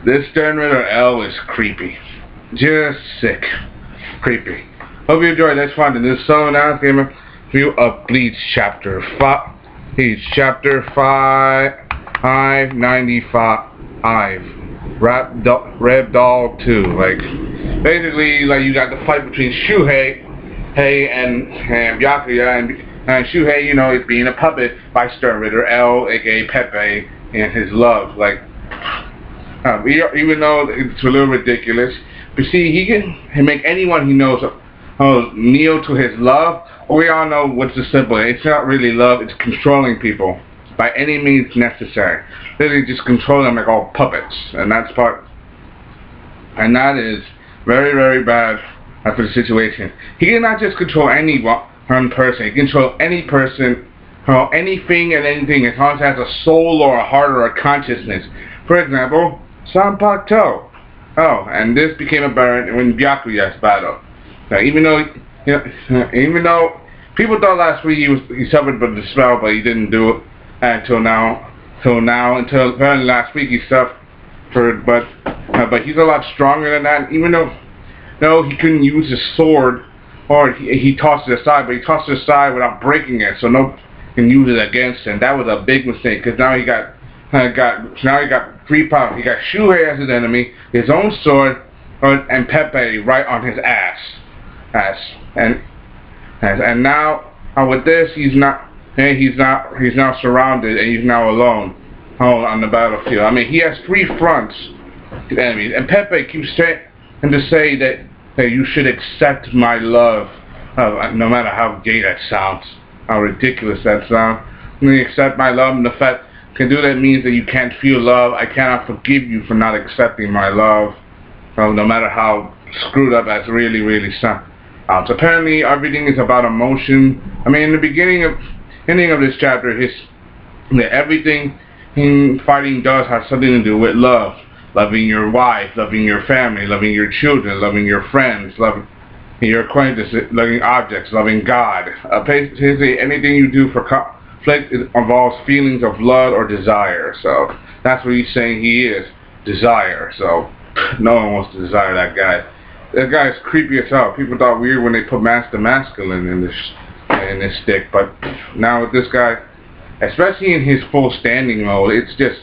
This Stern Ritter L is creepy. Just sick. Creepy. Hope you enjoyed. Let's find the new song now. Game review of Bleach Chapter 5. He's Chapter 595. Rud-doll 2. Like, basically, like, you got the fight between Shuhei and Byakuya, and Shuhei, you know, is being a puppet by Stern Ritter L, aka Pepe, and his love. Like, even though it's a little ridiculous, but see, he can make anyone he knows kneel to his love. We all know what's the simple. It's not really love, it's controlling people by any means necessary. Literally just control them like all puppets, and that is very, very bad for the situation. He cannot just control any one person. He can control any person, anything and anything, as long as it has a soul or a heart or a consciousness. For example, Sanpakuto. Oh, and this became apparent when Byakuya's battle. Now, even though people thought last week he suffered from the spell, but he didn't do it until apparently last week he suffered, but he's a lot stronger than that. Even though he couldn't use his sword, or he tossed it aside, but he tossed it aside without breaking it, so no one can use it against him. That was a big mistake, because now he got three powers. He got Shuhei as his enemy, his own sword, and Pepe right on his ass. And now with this, he's now surrounded, and he's now alone on the battlefield. I mean, he has three fronts to enemies, and Pepe keeps saying to say that you should accept my love, no matter how gay that sounds, how ridiculous that sounds. You accept my love, and the fact can do that means that you can't feel love. I cannot forgive you for not accepting my love, no matter how screwed up that's really, really sounds. So apparently everything is about emotion. I mean, in the ending of this chapter, everything fighting does have something to do with love. Loving your wife, loving your family, loving your children, loving your friends, loving your acquaintances, loving objects, loving God. Basically, anything you do for conflict involves feelings of love or desire. So that's what he's saying he is, desire. So no one wants to desire that guy. That guy's creepy as hell. People thought weird when they put Master Masculine in this stick, but now with this guy, especially in his full standing mode, it's just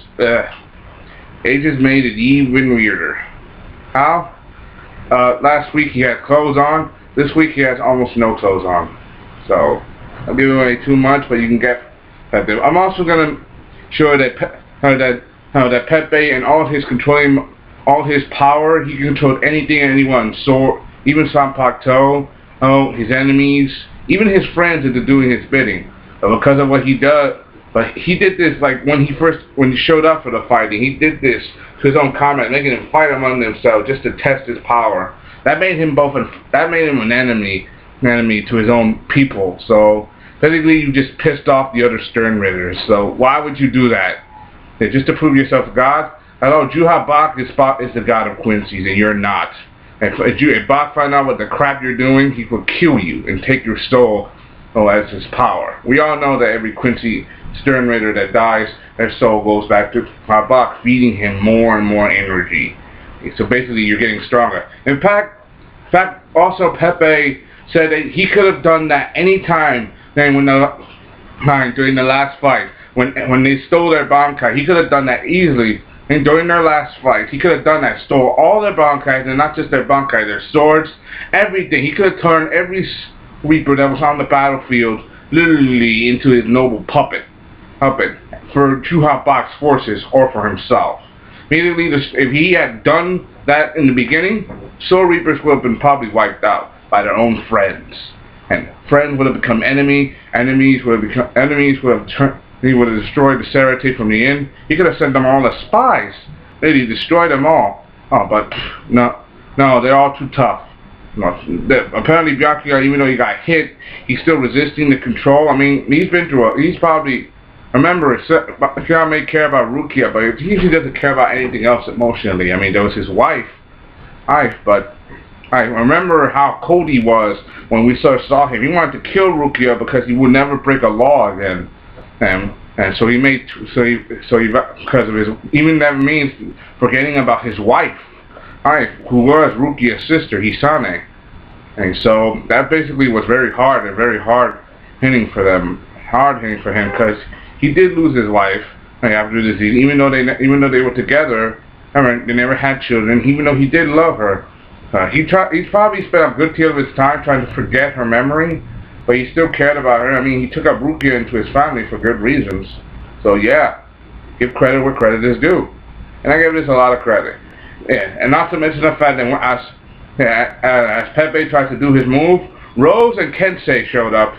it just made it even weirder. How? Last week he had clothes on. This week he has almost no clothes on. So I'll give away too much, but you can get that there. I'm also gonna show that Pepe and all his power, he can control anything and anyone. So even Sanpakuto, his enemies, even his friends into doing his bidding. Because of what he does. But he did this like when he showed up for the fighting. He did this to his own comrades, making them fight among themselves just to test his power. That made him an enemy to his own people. So basically, you just pissed off the other Stern Ritters. So why would you do that? Just to prove yourself a god? Hello, Juha Bach is the god of Quincy's, and you're not. If Bach find out what the crap you're doing, he will kill you and take your soul as his power. We all know that every Quincy Stern Ritter that dies, their soul goes back to Bach, feeding him more and more energy. So basically, you're getting stronger. In fact, also Pepe said that he could have done that any time during the last fight when they stole their Bankai. He could have done that easily. And during their last fight, he could have done that, stole all their Bankais, and not just their Bankai, their swords, everything. He could have turned every Reaper that was on the battlefield literally into his noble puppet for Juha Bach's forces or for himself. Immediately, if he had done that in the beginning, Soul Reapers would have been probably wiped out by their own friends. And friends would have become enemies would have turned. He would have destroyed the Serate from the inn. He could have sent them all as spies. He destroyed them all. Oh, but no, they're all too tough. No, apparently Byakuya, even though he got hit, he's still resisting the control. I mean, he's probably, remember, Kira may care about Rukia, but he usually doesn't care about anything else emotionally. I mean, there was his wife, but I remember how cold he was when we first saw him. He wanted to kill Rukia because he would never break a law again. And And so he made because of his, even that means forgetting about his wife, alright, who was Rukia's sister, Hisane. And so that basically was very hard hitting for them, hard hitting for him, because he did lose his wife after the disease, even though they were together. I mean, they never had children. Even though he did love her, he probably spent a good deal of his time trying to forget her memory, but he still cared about her. I mean, he took up Rukia into his family for good reasons. So yeah, give credit where credit is due, and I give this a lot of credit. Yeah, and not to mention the fact that as Pepe tried to do his move, Rose and Kensei showed up.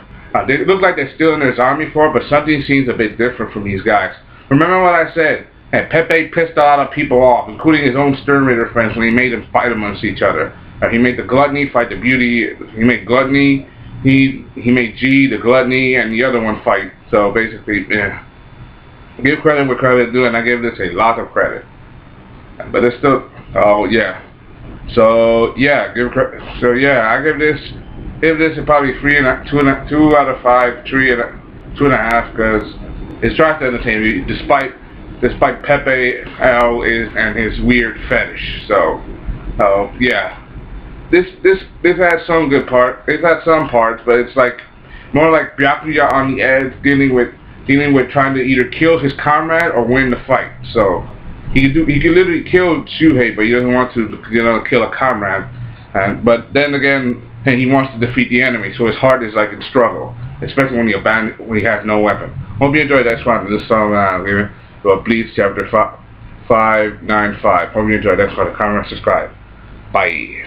They look like they're still in his army force, but something seems a bit different from these guys. Remember what I said? Hey, Pepe pissed a lot of people off, including his own Stern Raider friends, when he made them fight amongst each other. He made the Gluttony fight the Beauty. He made Gluttony. He made G, the Gluttony, and the other one fight. So basically, yeah. Give credit where credit is due, and I give this a lot of credit. But it's still, oh yeah. So yeah, I give this probably 2 out of 5, 2.5, because it's trying to entertain me, despite Pepe and his weird fetish. So yeah, this had some good parts. It had some parts, but it's like more like Byakuya on the edge, dealing with trying to either kill his comrade or win the fight. So he could literally kill Shuhei, but he doesn't want to, kill a comrade. But then again, he wants to defeat the enemy, so his heart is like in struggle, especially when he has no weapon. Hope you enjoyed that one. This song, Bleach chapter 595. Hope you enjoyed that one. Comment, subscribe. Bye.